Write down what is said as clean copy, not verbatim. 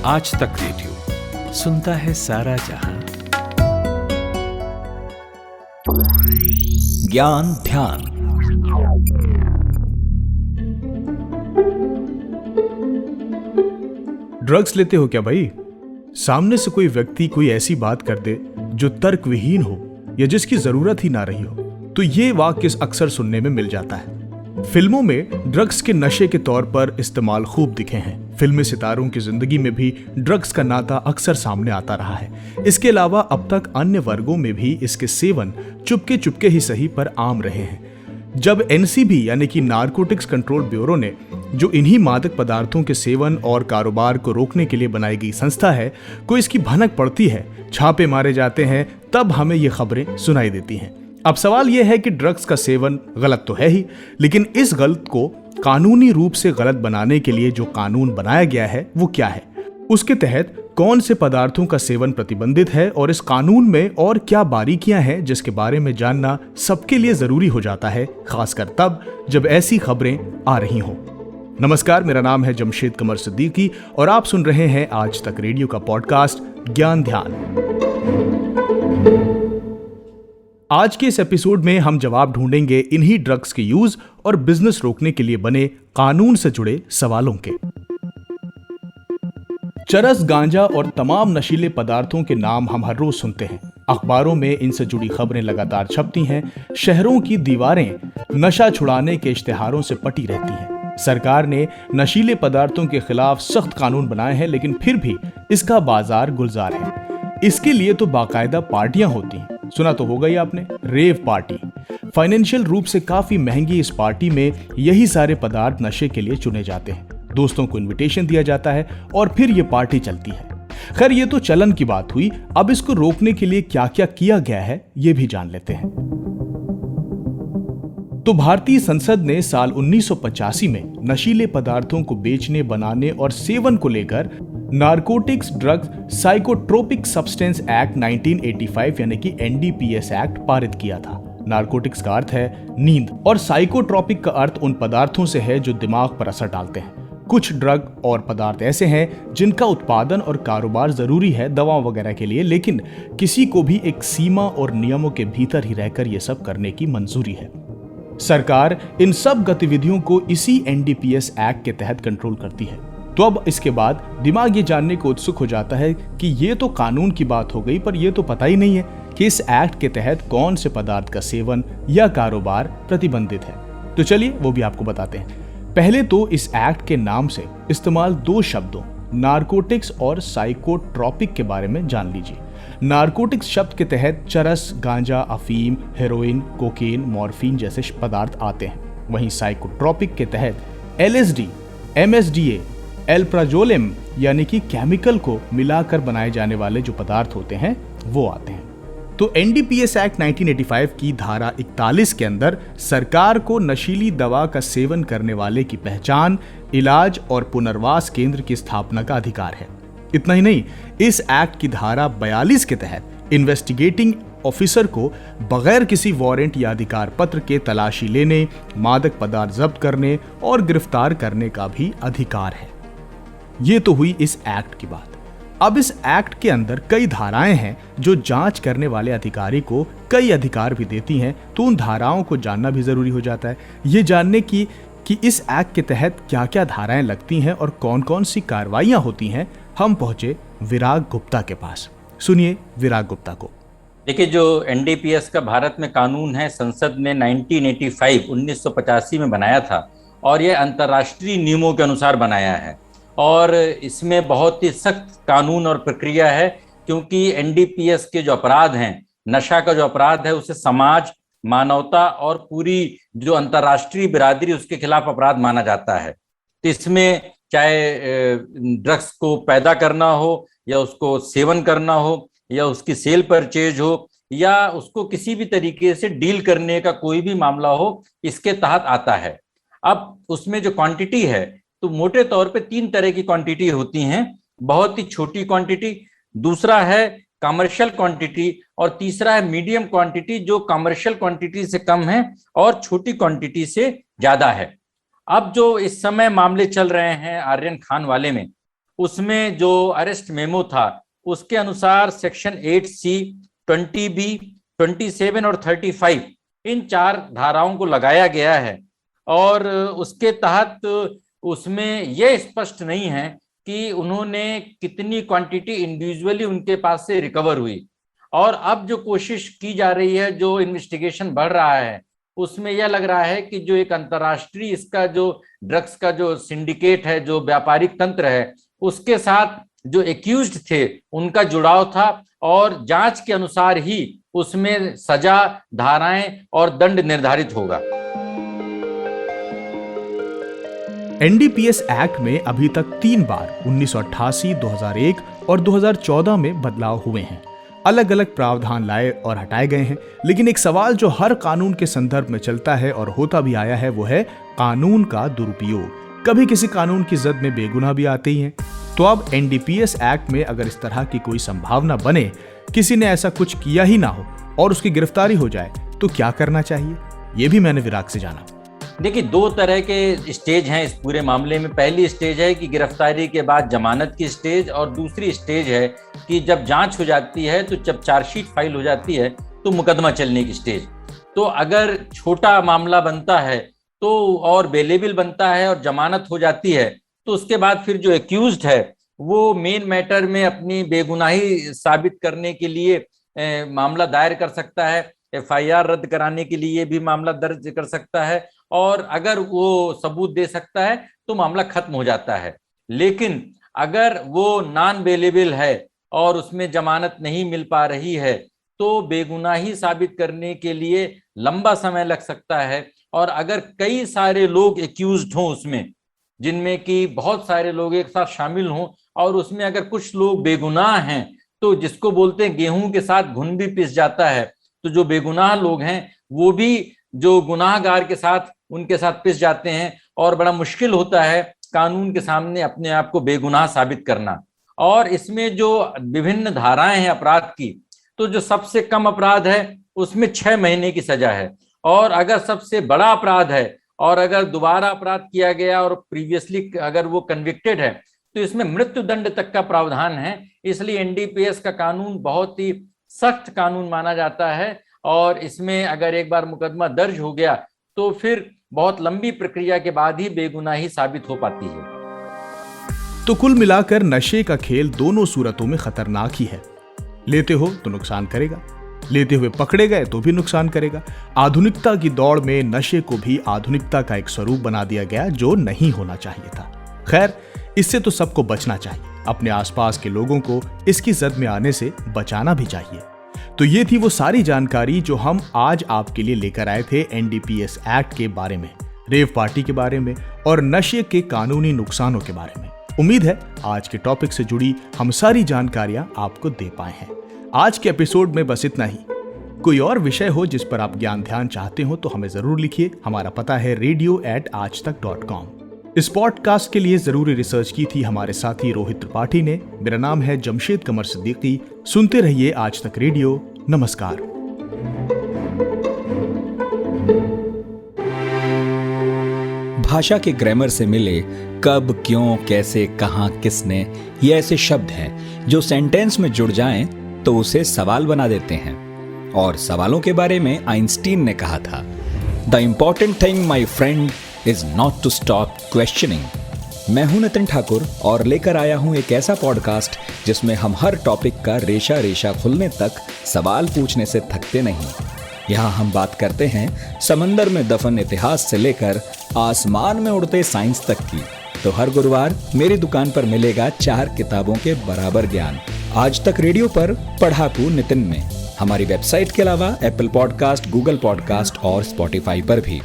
आज तक रेडियो सुनता है सारा जहां। ज्ञान ध्यान। ड्रग्स लेते हो क्या भाई? सामने से कोई व्यक्ति कोई ऐसी बात कर दे जो तर्क विहीन हो या जिसकी जरूरत ही ना रही हो, तो ये वाक्य अक्सर सुनने में मिल जाता है। फिल्मों में ड्रग्स के नशे के तौर पर इस्तेमाल खूब दिखे हैं। फिल्मी सितारों की जिंदगी में भी ड्रग्स का नाता अक्सर सामने आता रहा है। इसके अलावा अब तक अन्य वर्गों में भी इसके सेवन चुपके चुपके ही सही पर आम रहे हैं। जब एनसीबी यानी कि नारकोटिक्स कंट्रोल ब्यूरो ने, जो इन्हीं मादक पदार्थों के सेवन और कारोबार को रोकने के लिए बनाई गई संस्था है, को इसकी भनक पड़ती है, छापे मारे जाते हैं, तब हमें ये खबरें सुनाई देती हैं। अब सवाल यह है कि ड्रग्स का सेवन गलत तो है ही, लेकिन इस गलत को कानूनी रूप से गलत बनाने के लिए जो कानून बनाया गया है वो क्या है, उसके तहत कौन से पदार्थों का सेवन प्रतिबंधित है और इस कानून में और क्या बारीकियां हैं जिसके बारे में जानना सबके लिए जरूरी हो जाता है, खासकर तब जब ऐसी खबरें आ रही हों। नमस्कार, मेरा नाम है जमशेद कमर सिद्दीकी और आप सुन रहे हैं आज तक रेडियो का पॉडकास्ट ज्ञान ध्यान। आज के इस एपिसोड में हम जवाब ढूंढेंगे इन्हीं ड्रग्स के यूज और बिजनेस रोकने के लिए बने कानून से जुड़े सवालों के। चरस, गांजा और तमाम नशीले पदार्थों के नाम हम हर रोज सुनते हैं। अखबारों में इनसे जुड़ी खबरें लगातार छपती हैं। शहरों की दीवारें नशा छुड़ाने के इश्तिहारों से पटी रहती हैं। सरकार ने नशीले पदार्थों के खिलाफ सख्त कानून बनाए हैं, लेकिन फिर भी इसका बाजार गुलजार है। इसके लिए तो बाकायदा पार्टियां होती हैं। सुना तो होगा ही आपने, रेव पार्टी। फाइनेंशियल रूप से काफी महंगी इस पार्टी में यही सारे पदार्थ नशे के लिए चुने जाते हैं। दोस्तों को इनविटेशन दिया जाता है और फिर ये पार्टी चलती है। खैर, ये तो चलन की बात हुई। अब इसको रोकने के लिए क्या क्या किया गया है ये भी जान लेते हैं। तो भारतीय संसद ने साल 1985 में नशीले पदार्थों को बेचने, बनाने और सेवन को लेकर narcotics drugs psychotropic substance act 1985 यानी कि एनडीपीएस एक्ट पारित किया था। नारकोटिक्स का अर्थ है नींद और साइकोट्रोपिक का अर्थ उन पदार्थों से है जो दिमाग पर असर डालते हैं। कुछ ड्रग और पदार्थ ऐसे हैं जिनका उत्पादन और कारोबार जरूरी है दवा वगैरह के लिए, लेकिन किसी को भी एक सीमा और नियमों के भीतर ही रहकर यह सब करने की मंजूरी है। सरकार इन सब गतिविधियों को इसी एनडीपीएस एक्ट के तहत कंट्रोल करती है। तो अब इसके बाद दिमाग ये जानने को उत्सुक हो जाता है कि ये तो कानून की बात हो गई, पर यह तो पता ही नहीं है कि इस एक्ट के तहत कौन से पदार्थ का सेवन या कारोबार प्रतिबंधित है। तो चलिए वो भी आपको बताते हैं। पहले तो इस एक्ट के नाम से इस्तेमाल दो शब्दों नारकोटिक्स और साइकोट्रोपिक के बारे में जान लीजिए। नारकोटिक्स शब्द के तहत चरस, गांजा, अफीम, हेरोइन, कोकेन, मॉर्फिन जैसे पदार्थ आते हैं। वहीं साइकोट्रोपिक के तहत एलएसडी, एमएसडीए, एल्प्राजोलम यानी कि केमिकल को मिलाकर बनाए जाने वाले जो पदार्थ होते हैं वो आते हैं। तो एनडीपीएस एक्ट 1985 की धारा 41 के अंदर सरकार को नशीली दवा का सेवन करने वाले की पहचान, इलाज और पुनर्वास केंद्र की स्थापना का अधिकार है। इतना ही नहीं, इस एक्ट की धारा 42 के तहत इन्वेस्टिगेटिंग ऑफिसर को बगैर किसी वारंट या अधिकार पत्र के तलाशी लेने, मादक पदार्थ जब्त करने और गिरफ्तार करने का भी अधिकार है। ये तो हुई इस एक्ट की बात। अब इस एक्ट के अंदर कई धाराएं हैं जो जांच करने वाले अधिकारी को कई अधिकार भी देती हैं, तो उन धाराओं को जानना भी जरूरी हो जाता है। ये जानने की कि इस एक्ट के तहत क्या क्या धाराएं लगती हैं और कौन कौन सी कार्रवाइयां होती हैं, हम पहुंचे विराग गुप्ता के पास। सुनिए विराग गुप्ता को। देखिए, जो एनडीपीएस का भारत में कानून है, संसद ने 1985 में बनाया था और यह अंतर्राष्ट्रीय नियमों के अनुसार बनाया है और इसमें बहुत ही सख्त कानून और प्रक्रिया है, क्योंकि एनडीपीएस के जो अपराध हैं, नशा का जो अपराध है, उसे समाज, मानवता और पूरी जो अंतर्राष्ट्रीय बिरादरी उसके खिलाफ अपराध माना जाता है। तो इसमें चाहे ड्रग्स को पैदा करना हो या उसको सेवन करना हो या उसकी सेल परचेज हो या उसको किसी भी तरीके से डील करने का कोई भी मामला हो, इसके तहत आता है। अब उसमें जो क्वांटिटी है, तो मोटे तौर पे 3 तरह की क्वांटिटी होती हैं। बहुत ही छोटी क्वांटिटी, दूसरा है कमर्शियल क्वांटिटी और तीसरा है मीडियम क्वांटिटी, जो कमर्शियल क्वांटिटी से कम है और छोटी क्वांटिटी से ज्यादा है। अब जो इस समय मामले चल रहे हैं आर्यन खान वाले में, उसमें जो अरेस्ट मेमो था उसके अनुसार सेक्शन 8C, 20B, 27 और 35 इन 4 धाराओं को लगाया गया है। और उसके तहत उसमें यह स्पष्ट नहीं है कि उन्होंने कितनी क्वांटिटी इंडिविजुअली उनके पास से रिकवर हुई। और अब जो कोशिश की जा रही है, जो इन्वेस्टिगेशन बढ़ रहा है, उसमें यह लग रहा है कि जो एक अंतर्राष्ट्रीय इसका जो ड्रग्स का जो सिंडिकेट है, जो व्यापारिक तंत्र है, उसके साथ जो एक्यूज्ड थे उनका जुड़ाव था और जांच के अनुसार ही उसमें सजा, धाराएं और दंड निर्धारित होगा। एनडीपीएस एक्ट में अभी तक 3 बार 1988, 2001 और 2014 में बदलाव हुए हैं। अलग अलग प्रावधान लाए और हटाए गए हैं, लेकिन एक सवाल जो हर कानून के संदर्भ में चलता है और होता भी आया है वो है कानून का दुरुपयोग। कभी किसी कानून की जद में बेगुनाह भी आते ही हैं। तो अब एनडीपीएस एक्ट में अगर इस तरह की कोई संभावना बने, किसी ने ऐसा कुछ किया ही ना हो और उसकी गिरफ्तारी हो जाए, तो क्या करना चाहिए, ये भी मैंने विराग से जाना। देखिए, 2 तरह के स्टेज हैं इस पूरे मामले में। पहली स्टेज है कि गिरफ्तारी के बाद जमानत की स्टेज, और दूसरी स्टेज है कि जब जांच हो जाती है, तो जब चार्जशीट फाइल हो जाती है तो मुकदमा चलने की स्टेज। तो अगर छोटा मामला बनता है तो और बेलेबल बनता है और जमानत हो जाती है, तो उसके बाद फिर जो एक्यूज्ड है वो मेन मैटर में अपनी बेगुनाही साबित करने के लिए मामला दायर कर सकता है, एफआईआर रद्द कराने के लिए भी मामला दर्ज कर सकता है, और अगर वो सबूत दे सकता है तो मामला खत्म हो जाता है। लेकिन अगर वो नॉन बेलेबल है और उसमें जमानत नहीं मिल पा रही है, तो बेगुनाही साबित करने के लिए लंबा समय लग सकता है। और अगर कई सारे लोग एक्यूज्ड हों उसमें, जिनमें कि बहुत सारे लोग एक साथ शामिल हों, और उसमें अगर कुछ लोग बेगुनाह हैं, तो जिसको बोलते हैं गेहूं के साथ घुन भी पिस जाता है, तो जो बेगुनाह लोग हैं वो भी जो गुनाहगार के साथ उनके साथ पिस जाते हैं, और बड़ा मुश्किल होता है कानून के सामने अपने आप को बेगुनाह साबित करना। और इसमें जो विभिन्न धाराएं हैं अपराध की, तो जो सबसे कम अपराध है उसमें 6 महीने की सजा है, और अगर सबसे बड़ा अपराध है और अगर दोबारा अपराध किया गया और प्रीवियसली अगर वो कन्विक्टेड है, तो इसमें मृत्यु दंड तक का प्रावधान है। इसलिए एनडीपीएस का कानून बहुत ही सख्त कानून माना जाता है, और इसमें अगर एक बार मुकदमा दर्ज हो गया तो फिर बहुत लंबी प्रक्रिया के बाद ही बेगुनाही साबित हो पाती है। तो कुल मिलाकर नशे का खेल दोनों सूरतों में खतरनाक ही है। लेते हो तो नुकसान करेगा, लेते हुए पकड़े गए तो भी नुकसान करेगा। आधुनिकता की दौड़ में नशे को भी आधुनिकता का एक स्वरूप बना दिया गया, जो नहीं होना चाहिए था। खैर, इससे तो सबको बचना चाहिए। अपने आसपास के लोगों को इसकी जद में आने से बचाना भी चाहिए। तो ये थी वो सारी जानकारी जो हम आज आपके लिए लेकर आए थे एनडीपीएस एक्ट के बारे में, रेव पार्टी के बारे में और नशे के कानूनी नुकसानों के बारे में। उम्मीद है आज के टॉपिक से जुड़ी हम सारी जानकारियां आपको दे पाए हैं। आज के एपिसोड में बस इतना ही। कोई और विषय हो जिस पर आप ज्ञान ध्यान चाहते हो तो हमें जरूर लिखिए। हमारा पता है radio@aajtak.com। इस पॉडकास्ट के लिए जरूरी रिसर्च की थी हमारे साथी रोहित त्रिपाठी ने। मेरा नाम है जमशेद कमर सिद्दीकी। सुनते रहिए आज तक रेडियो। नमस्कार। भाषा के ग्रामर से मिले कब, क्यों, कैसे, कहां, किसने, ये ऐसे शब्द हैं जो सेंटेंस में जुड़ जाएं तो उसे सवाल बना देते हैं। और सवालों के बारे में आइंस्टीन ने कहा था, the important thing my friend is not to stop questioning. मैं हूं नितिन ठाकुर और लेकर आया हूं एक ऐसा पॉडकास्ट जिसमें हम हर टॉपिक का रेशा रेशा खुलने तक सवाल पूछने से थकते नहीं। यहाँ हम बात करते हैं समंदर में दफन इतिहास से लेकर आसमान में उड़ते साइंस तक की। तो हर गुरुवार मेरी दुकान पर मिलेगा 4 किताबों के बराबर ज्ञान। आज तक रेडियो पर पढ़ाकू नितिन में। हमारी वेबसाइट के अलावा एप्पल पॉडकास्ट, गूगल पॉडकास्ट और स्पॉटिफाई पर भी।